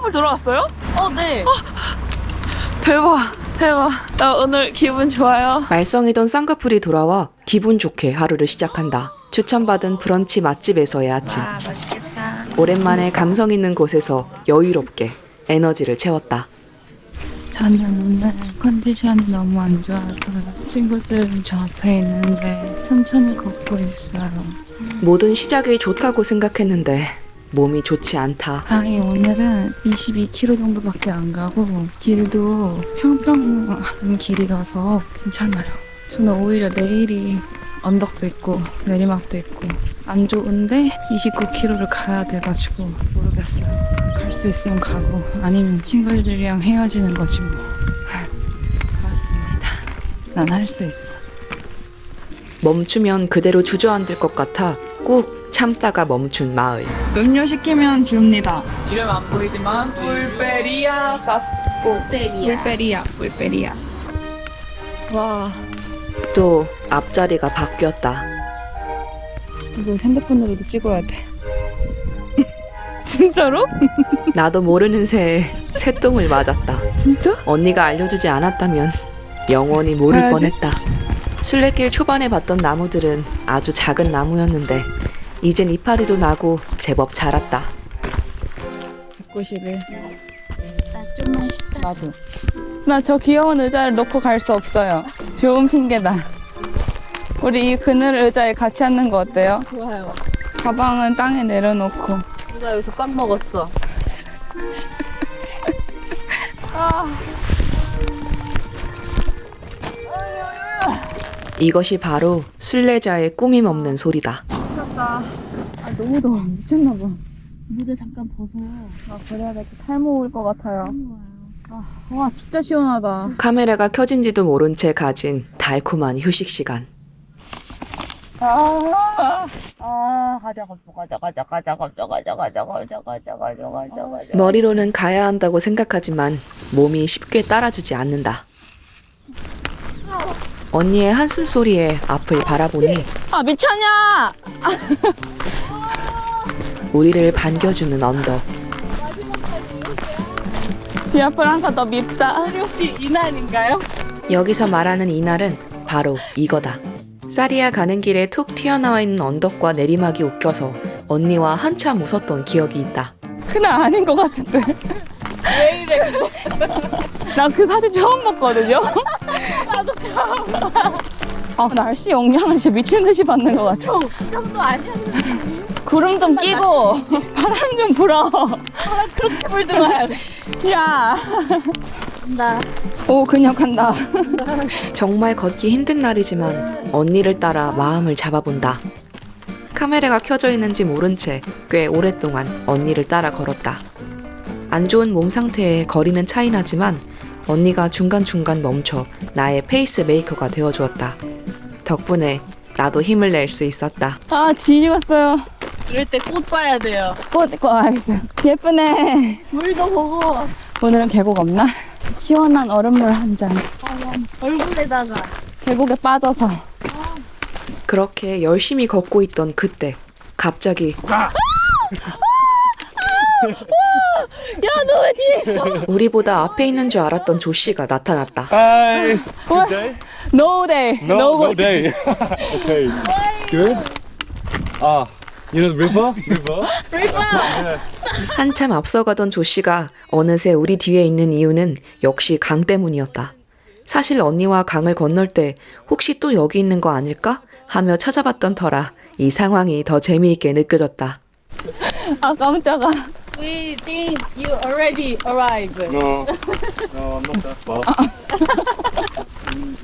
쌍꺼풀 돌아왔어요? 네. 대박. 나 오늘 기분 좋아요. 말썽이던 쌍꺼풀이 돌아와 기분 좋게 하루를 시작한다. 추천받은 브런치 맛집에서의 아침. 맛있겠다. 오랜만에 감성 있는 곳에서 여유롭게 에너지를 채웠다. 저는 오늘 컨디션이 너무 안 좋아서 친구들은 저 앞에 있는데 천천히 걷고 있어요. 모든 시작이 좋다고 생각했는데 몸이 좋지 않다. 다행히 오늘은 22km 정도밖에 안 가고 길도 평평한 길이라서 괜찮아요. 저는 오히려 내일이 언덕도 있고 내리막도 있고 안 좋은데 29km를 가야 돼가지고 모르겠어요. 갈 수 있으면 가고 아니면 친구들이랑 헤어지는 거지 뭐. 그렇습니다. 난 할 수 있어. 멈추면 그대로 주저앉을 것 같아 꾹 참다가 멈춘 마을. 음료 시키면 줍니다. 이름 안 보이지만 뿔베리아 갖고 뿔베리아. 와, 또 앞자리가 바뀌었다. 이거 핸드폰으로도 찍어야 돼. 진짜로? 나도 모르는 새에 새똥을 맞았다. 진짜? 언니가 알려주지 않았다면 영원히 모를 가야지. 뻔했다. 순례길 초반에 봤던 나무들은 아주 작은 나무였는데 이젠 이파리도 나고 제법 자랐다. 191. 나 좀만 쉬다. 나도. 나 저 귀여운 의자를 놓고 갈 수 없어요. 좋은 핑계다. 우리 이 그늘 의자에 같이 앉는 거 어때요? 좋아요. 가방은 땅에 내려놓고. 누가 여기서 꽉 먹었어. 이것이 바로 순례자의 꾸밈 없는 소리다. 미쳤다. 아, 너무 더워. 미쳤나봐. 무대 잠깐 벗어. 아, 그래야겠다. 탈모 올 것 같아요. 와, 진짜 시원하다. 카메라가 켜진지도 모른 채 가진 달콤한 휴식 시간. 가자. 머리로는 가야 한다고 생각하지만 몸이 쉽게 따라주지 않는다. 언니의 한숨 소리에 앞을 바라보니 아, 미쳤냐? 우리를 반겨주는 언덕. 비아플 한칸 더 밉다. 우리 혹시 이날인가요? 여기서 말하는 이날은 바로 이거다. 쌀이야 가는 길에 툭 튀어나와 있는 언덕과 내리막이 웃겨서 언니와 한참 웃었던 기억이 있다. 그날 아닌 것 같은데. 왜 이래? 나 그 사진 처음 봤거든요. 나도 처음. 아, 날씨 영향을 진짜 미친 듯이 받는 것 같아. 그 정도 아니었는데. 구름 좀 끼고 바람 좀 불어. 그렇게 물 들어야 돼. 야, 나. 오 근육한다. 정말 걷기 힘든 날이지만 언니를 따라 마음을 잡아본다. 카메라가 켜져 있는지 모른 채 꽤 오랫동안 언니를 따라 걸었다. 안 좋은 몸 상태에 거리는 차이 나지만 언니가 중간중간 멈춰 나의 페이스 메이커가 되어주었다. 덕분에 나도 힘을 낼 수 있었다. 아, 뒤집었어요. 이럴 때 꽃 봐야 돼요. 꽃, 알겠어요. 예쁘네. 물도 보고. 오늘은 계곡 없나? 시원한 얼음물 한 잔. 얼굴에다가. 계곡에 빠져서. 그렇게 열심히 걷고 있던 그때 갑자기 야, 너 왜 뒤에 있어? 우리보다 앞에 있는 줄 알았던 조씨가 나타났다. Hi. Good day? No day. No day. Okay. Good. You know the river? River? 한참 앞서가던 조씨가 어느새 우리 뒤에 있는 이유는 역시 강 때문이었다. 사실 언니와 강을 건널 때 혹시 또 여기 있는 거 아닐까 하며 찾아봤던 터라 이 상황이 더 재미있게 느껴졌다. 아, 깜짝아. We think you already arrived. No. No, I'm not that far.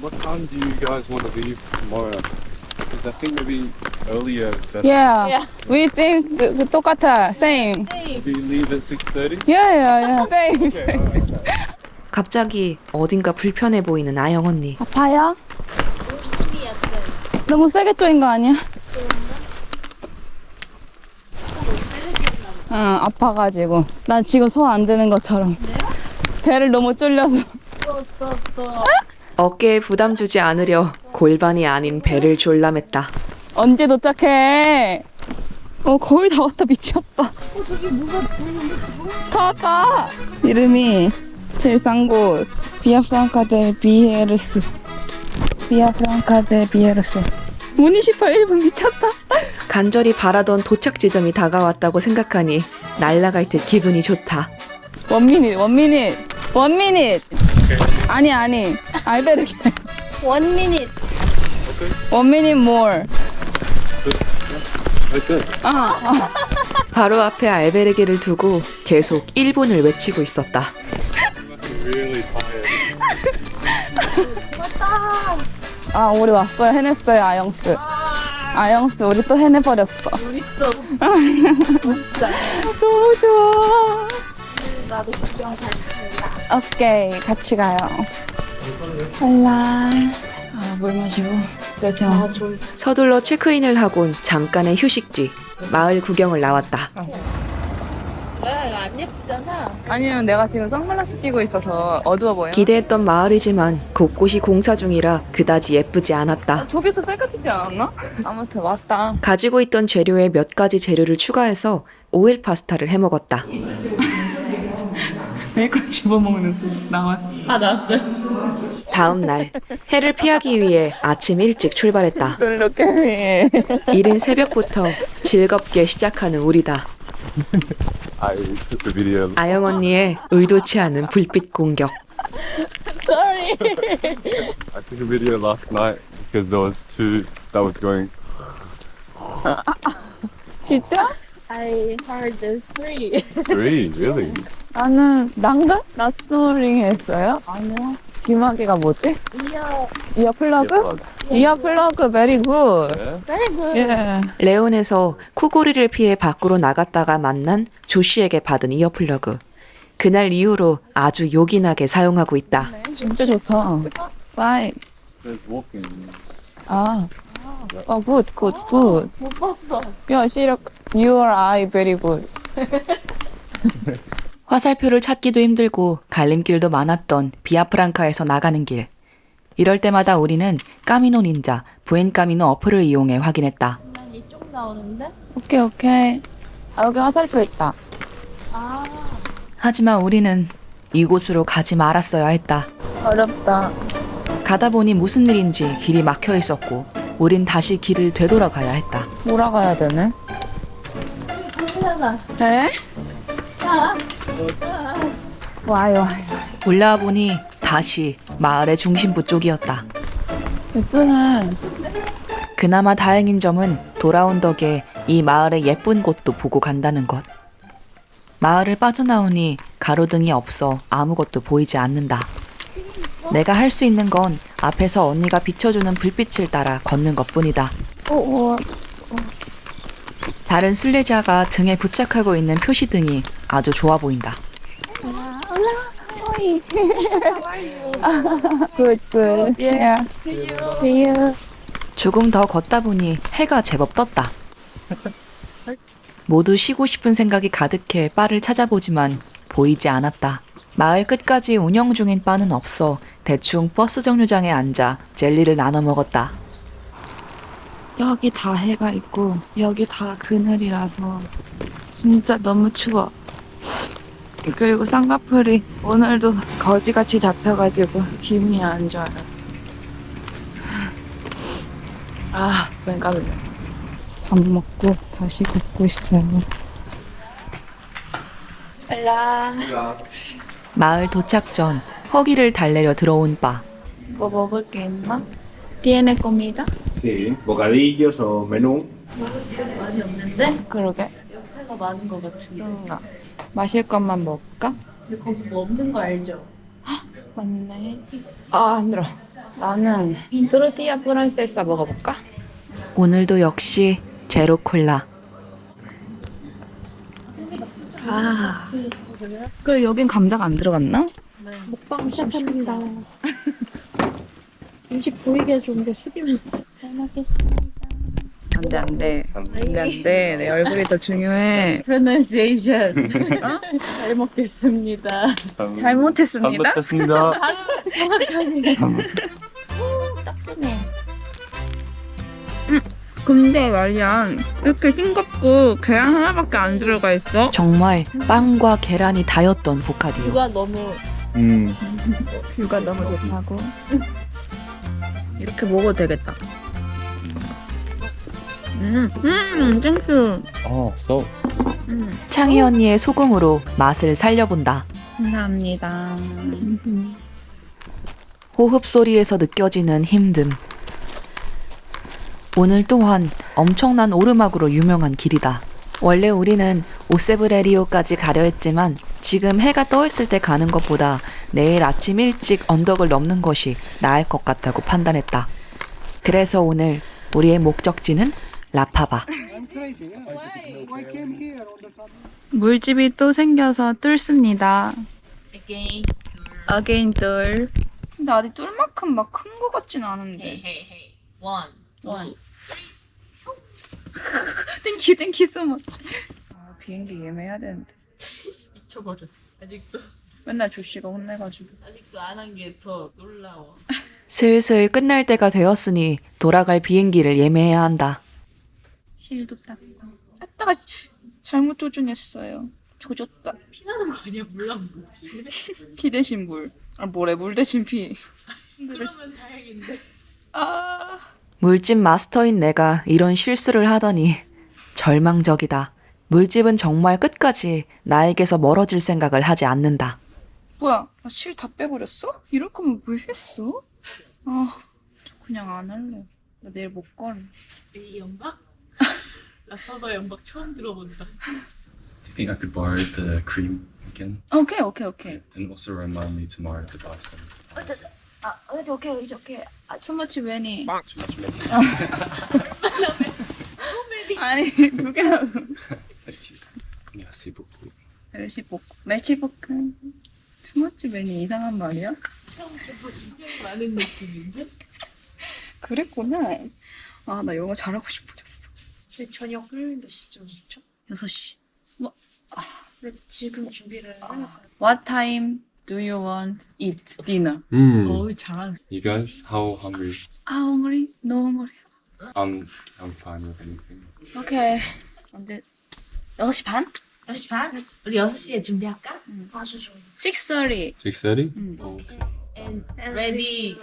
What time do you guys want to leave tomorrow? Because I think maybe earlier. Yeah. Yeah. We think 똑같아. Same. Do you leave at 6:30? Yeah. Same. Okay, alright. 갑자기 어딘가 불편해 보이는 아영 언니. 아파요? 너무 세게 쪼인 거 아니야? 응, 아파가지고. 난 지금 소 안 되는 것처럼. 배를 너무 쫄려서. 또. 어깨에 부담 주지 않으려 골반이 아닌 배를 졸라맸다. 언제 도착해? 거의 다 왔다. 미쳤다. 저기 뭐가 보이는데? 다 왔다. 이름이 제일 싼 곳. 비아프랑카 델 비에르스. 비아프랑카 델 비에르스. 무니시팔 1분 미쳤다. 간절히 바라던 도착 지점이 다가왔다고 생각하니 날아갈 듯 기분이 좋다. 원미닛. 아니. 알베르게. 1 minute. 원미닛 more. Okay. 바로 앞에 알베르게를 두고 계속 1분을 외치고 있었다. You must be really tired. 우리 왔어요. 해냈어요. 아영스 우리 또 해내버렸어. 멋있어. 멋있다. 너무 좋아. 나도 구경 갈 거야. 오케이, 같이 가요. 할라. 물 마시고 스트레칭. 서둘러 체크인을 하곤 잠깐의 휴식 뒤 마을 구경을 나왔다. 왜? 안 예쁘잖아. 아니면 내가 지금 선글라스 끼고 있어서 어두워 보여? 기대했던 마을이지만 곳곳이 공사 중이라 그다지 예쁘지 않았다. 저기서 셀카 찍지 않았나? 아무튼 왔다. 가지고 있던 재료에 몇 가지 재료를 추가해서 오일 파스타를 해먹었다. 메이크업 집어먹는 소리 나왔어. 나왔어요. 다음 날 해를 피하기 위해 아침 일찍 출발했다. 이렇게 이른 새벽부터 즐겁게 시작하는 우리다. I took the video. 아영 언니의 의도치 않은 불빛 공격. Sorry. I took a video last night because there was two that was going. 진짜? I heard the 3. Three, really? 나는 난가? 나스노링 했어요? 아니요. 귀마개가 뭐지? 이어 플러그? 이어 플러그 베리 굿. Yeah. Very good. 예. 레온에서 코골이를 피해 밖으로 나갔다가 만난 조씨에게 받은 이어플러그. 그날 이후로 아주 요긴하게 사용하고 있다. 진짜 좋다. 바이. There's walking. 굿. 못 봤어. 야, 시력. Your eye very good. 화살표를 찾기도 힘들고 갈림길도 많았던 비아프랑카에서 나가는 길. 이럴 때마다 우리는 까미노 닌자, 부엔까미노 어플을 이용해 확인했다. 난 이쪽 나오는데? 오케이. 여기 화살표 있다. 아, 하지만 우리는 이곳으로 가지 말았어야 했다. 어렵다. 가다 보니 무슨 일인지 길이 막혀 있었고 우린 다시 길을 되돌아가야 했다. 돌아가야 되네. 괜찮아. 에? 와요. 올라와 보니 다시 마을의 중심부 쪽이었다. 예쁘네. 그나마 다행인 점은 돌아온 덕에 이 마을의 예쁜 곳도 보고 간다는 것. 마을을 빠져나오니 가로등이 없어 아무것도 보이지 않는다. 내가 할 수 있는 건 앞에서 언니가 비춰주는 불빛을 따라 걷는 것뿐이다. 다른 순례자가 등에 부착하고 있는 표시등이 아주 좋아 보인다. 굿. Yeah. See you. 조금 더 걷다 보니 해가 제법 떴다. 모두 쉬고 싶은 생각이 가득해 바를 찾아보지만 보이지 않았다. 마을 끝까지 운영 중인 바는 없어 대충 버스 정류장에 앉아 젤리를 나눠 먹었다. 여기 다 해가 있고 여기 다 그늘이라서 진짜 너무 추워. 그리고 쌍꺼풀이 오늘도 거지같이 잡혀가지고 기분이 안 좋아요. 왠가면 밥 먹고 다시 걷고 있어요. 마을 도착 전 허기를 달래려 들어온 바. 뭐 먹을 게 있나? Tiene comida? Sí, bocadillos o menú. 많이 없는데? 그러게. 회가 많은 것 같은데. 그런가. 마실 것만 먹을까? 근데 거기 뭐 없는 거 알죠? 맞네. 힘들어. 나는 토르티아 프란세사 먹어볼까? 오늘도 역시 제로 콜라. 그래, 여긴 감자가 안 들어갔나? 먹방 시작합니다. 음식 보이게 좀 더 숙이면 잘 먹겠습니다. 안 돼. 내 얼굴이 더 중요해. Pronunciation. 잘 먹겠습니다. 잘못했습니다. 잘못했습니다. 정확하지. 오, 따뜻해. 근데 말이야, 이렇게 싱겁고 계란 하나밖에 안 들어가 있어? 정말 빵과 계란이 다였던 보카디오. 누가 너무 뷰가 너무 좋다고. 이렇게 먹어도 되겠다. 땡큐. Oh, so 창희 언니의 소금으로 맛을 살려본다. 감사합니다. 호흡 소리에서 느껴지는 힘듦. 오늘 또한 엄청난 오르막으로 유명한 길이다. 원래 우리는 오세브레리오까지 가려 했지만 지금 해가 떠 있을 때 가는 것보다 내일 아침 일찍 언덕을 넘는 것이 나을 것 같다고 판단했다. 그래서 오늘 우리의 목적지는 라파바. 물집이 또 생겨서 뚫습니다. again. 어게인 뚫. 근데 아직 뚫만큼 막 큰 거 같진 않은데. Hey. One. 땡큐 땡큐 so much. 아, 비행기 예매해야 되는데. 미쳐버려. 아직도 맨날 조씨가 혼내가지고. 안 한 게 더 놀라워. 슬슬 끝날 때가 되었으니 돌아갈 비행기를 예매해야 한다. 실도 닦고. 했다가 잘못 조준했어요. 조졌다. 피나는 거 아니야? 물랑 피 대신 물. 아 뭐래 물 대신 피. 그러면 다행인데. 아. 물집 마스터인 내가 이런 실수를 하다니 절망적이다. 물집은 정말 끝까지 나에게서 멀어질 생각을 하지 않는다. 뭐야? 나 실 다 빼버렸어? 이럴 거면 왜 했어? 아, 저 그냥 안 할래. 나 내일 못 걸어. 이 연박? 라파바 연박 처음 들어본다. Do you think I could borrow the cream again? 오케이, 오케이, 오케이. And also remind me tomorrow to buy some. 아, it's okay, it's okay. 아, too much many. Too much maybe. 아니, 두 개라고. Thank you. Merci beaucoup. 멸치볶음. too much many 이상한 말이야? 처음부터 진짜 많은 느낌인데? 그랬구나. 아, 나 영어 잘하고 싶어졌어. 저녁을 몇 시쯤 먹죠? 6시. 지금 준비를 해놓을까요? What time do you want eat dinner? 어우 잘하네. You guys, how hungry? 아, hungry? No hungry. I'm fine with anything. 오케이. 언제? 6시 반? 6시 반? 우리 6시에 준비할까? 아주 좋아. 6:30. 6:30? Oh, okay. And ready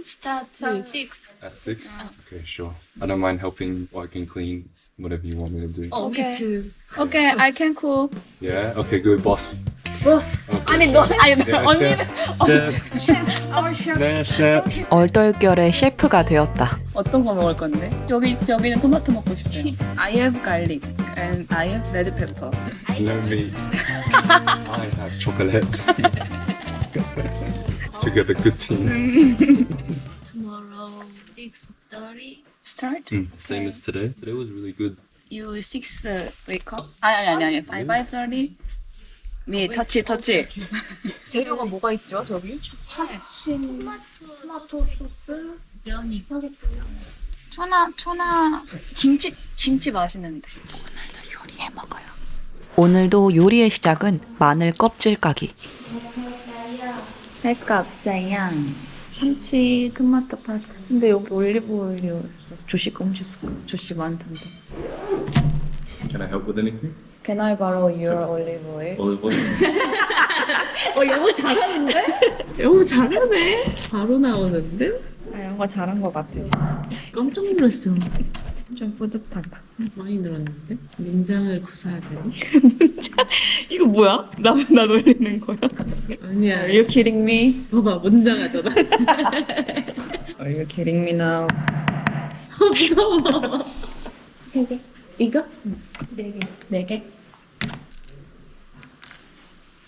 start to 6. At 6? Okay, sure. I don't mind helping, or I can clean, whatever you want me to do. Oh, Okay. me too. Okay, I can cook. Yeah? Okay, good, boss. Boss. Okay. 아니, 너, 아니, Yeah, 언니는 chef. 네, chef. 얼떨결에 셰프가 되었다. 어떤 거 먹을 건데? 저기는 토마토 먹고 싶대요. I have garlic and I have red pepper. No me. I have chocolate. Together, good team. Tomorrow 6:30. Start? Same as today. Today was really good. You 6 wake up? 아니. 5:30. 미 터치. 재료가 뭐가 있죠, 저기? 참치, 토마토 소스, 면이. 투나 김치 맛있는데. 오늘도 요리해 먹어요. 오늘도 요리의 시작은 마늘 껍질 까기. 할 거 없어요. 참치, 토마토 파스타. 근데 여기 올리브 오일이 없어서 조씨 거 훔쳤을까? 조씨 많던데. Can I help with anything? Can I borrow your olive oil? Olive oil? 영어 잘하는데? 영어 잘하네. 바로 나오는데? 아, 영어 잘한 것 같아. 깜짝 놀랐어. 좀 뿌듯하다. 많이 늘었는데? 문장을 구사해야 되니? 이거 뭐야? 나 놀리는 거야? 아니야. Are you kidding me? 봐봐, 문장 하잖아. Are you kidding me now? 무서워. 3개. 이거? 4개.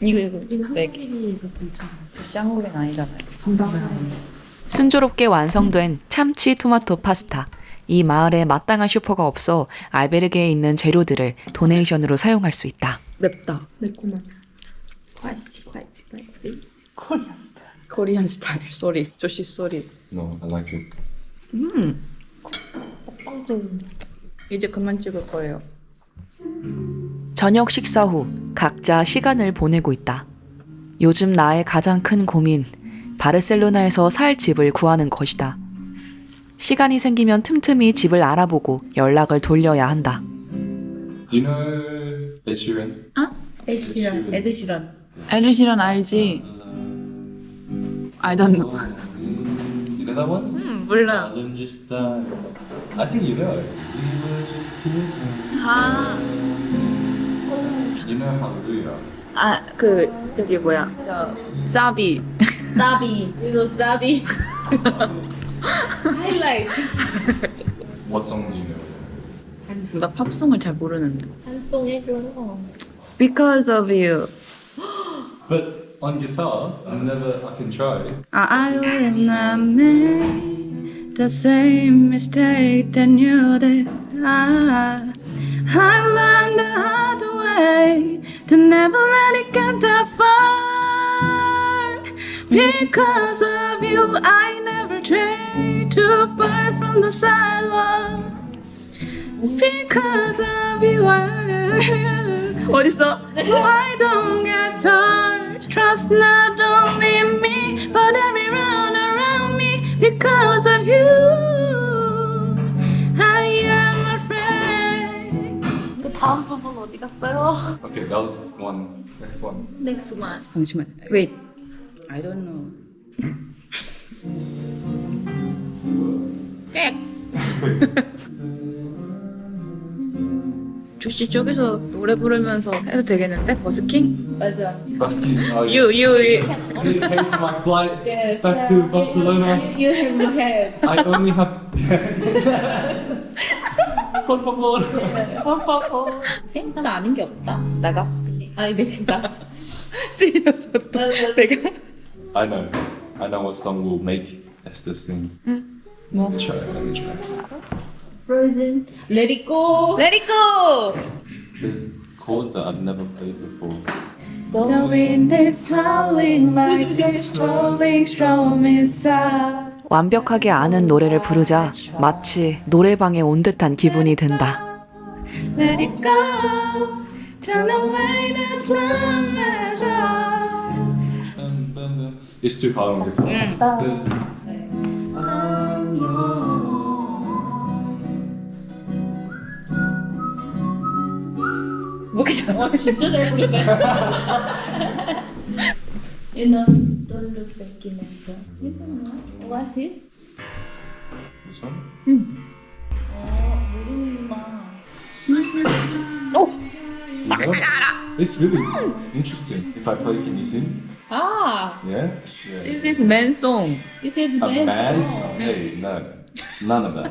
이거 이거 네 개. 한국인이 이거 괜찮아. 한국인 아니잖아요. 순조롭게 완성된 참치 토마토 파스타. 이 마을에 마땅한 슈퍼가 없어 알베르게에 있는 재료들을 도네이션으로 사용할 수 있다. 맵다. 매콤한. 코리안 스타일. 쏘리. 조씨 쏘리. No, I like it. 빵 찍는다. 이제 그만 찍을 거예요. 저녁 식사 후 각자 시간을 보내고 있다. 요즘 나의 가장 큰 고민, 바르셀로나에서 살 집을 구하는 것이다. 시간이 생기면 틈틈이 집을 알아보고 연락을 돌려야 한다. Do you know Ed Sheeran? 에드시런. 에드시런. 에드시런 알지? I don't know. You know that one? 몰라. Just, I think you know. You were just kidding. 아, You know Hallelujah. 그 저기 뭐야? 사비. 사비. You know 사비. Highlight. What song do you know? 나 팝송을 잘 모르는데. 한송 해줘. Because of you. But on guitar, I can try. I will not make the same mistake that you did. I learned the hard way to never let it get that far. Because of you, I never tried too far from the sidewalk. Because of you, 어딨어? I don't get tired. Trust not only me, but everyone around me. Because of you, I am afraid. 그 다음 부분 어디 갔어요? Okay, that was one. Next one. Next one. 잠시만. Wait. I don't know. 주씨 쪽에서 노래 부르면서 해도 되겠는데? 버스킹? 맞아. Basking. You. I need to pay for my flight back to Barcelona. You have to have. I only have. Por favor. 생각 아는 게 없다. 나가? 아니 내가 찔려서 내가 I know what song will make Esther sing. 뭐? Try. Let me try. Frozen. Let it go. Let it go! There's chords that I've never played before. The wind is howling like this rolling storm inside. 완벽하게 아는 노래를 부르자 마치 노래방에 온 듯한 기분이 든다. Let it go. Turn away this love measure. It's too hard on guitar. There's- 목이 잘 와 진짜 잘 부르네. You know, don't look back in anger. You know, Oasis? This one? 모르는구나. You know? It's really interesting. If I play, can you sing? 아, Yeah? Yeah. This is man song. this is A best man's? song. Hey, no. None of that.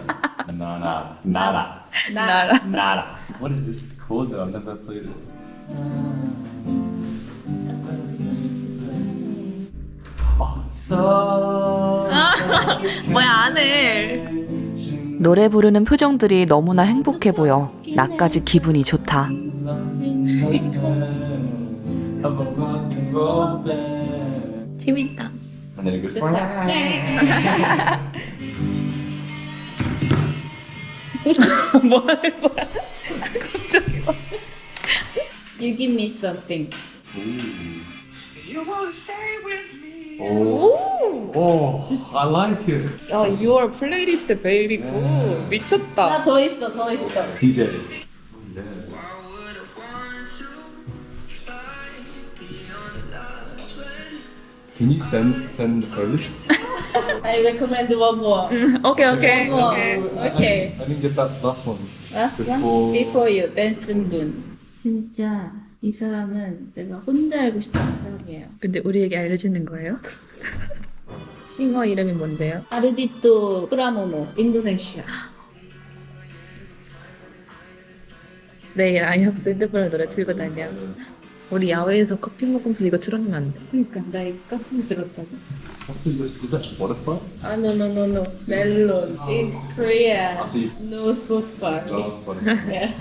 Nada. Nada. 나 Nada. What is this chord that I've never played it? Oh, so. 뭐야 안 해. 노래 부르는 표정들이 너무나 행복해 보여 나까지 기분이 좋다. 재밌다. And then it goes. 뭐 하는 거야? 갑자기. You give me something. Oh, I like it. 야, your playlist very good. 미쳤다. 나 더 있어, 더 있어. DJ. Can you send the playlist? I recommend one more. 오케이 오케이. One more. Okay. I didn't get that last one. Last one? Before you, 벤슨 분. 진짜 이 사람은 내가 혼자 알고 싶은 사람이에요. 근데 우리에게 알려주는 거예요? 싱어 이름이 뭔데요? 아르디토 프라모노, 인도네시아. 내일 아이학 샌드볼 노래 들고 다녀. 우리 야외에서 커피 먹으면서 이거 틀어놓으면 안 돼. 그러니까 나 이거 깜짝 들었잖아. Also, is that Spotify? 아, no. 멜론. It's Korea. I see. No Spotify. Oh, Spotify. Yeah.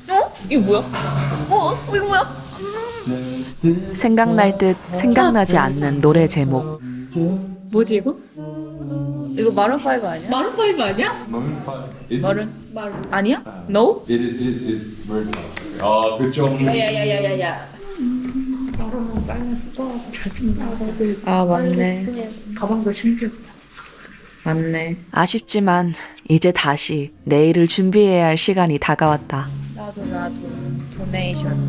어? 이거 뭐야? 이거 뭐야? 생각날 듯 생각나지 않는 노래 제목. 뭐지 이거? 이거 마룬 5 아니야? 마룬 5 아니야? Maroon 5. Is 마룬 마룬. 아니야? No? it? It is Maroon 5. Oh, good job. 야야야야야야. 아 맞네. 가방도 챙겨. 맞네. 아쉽지만 이제 다시 내일을 준비해야 할 시간이 다가왔다. 나도 도네이션.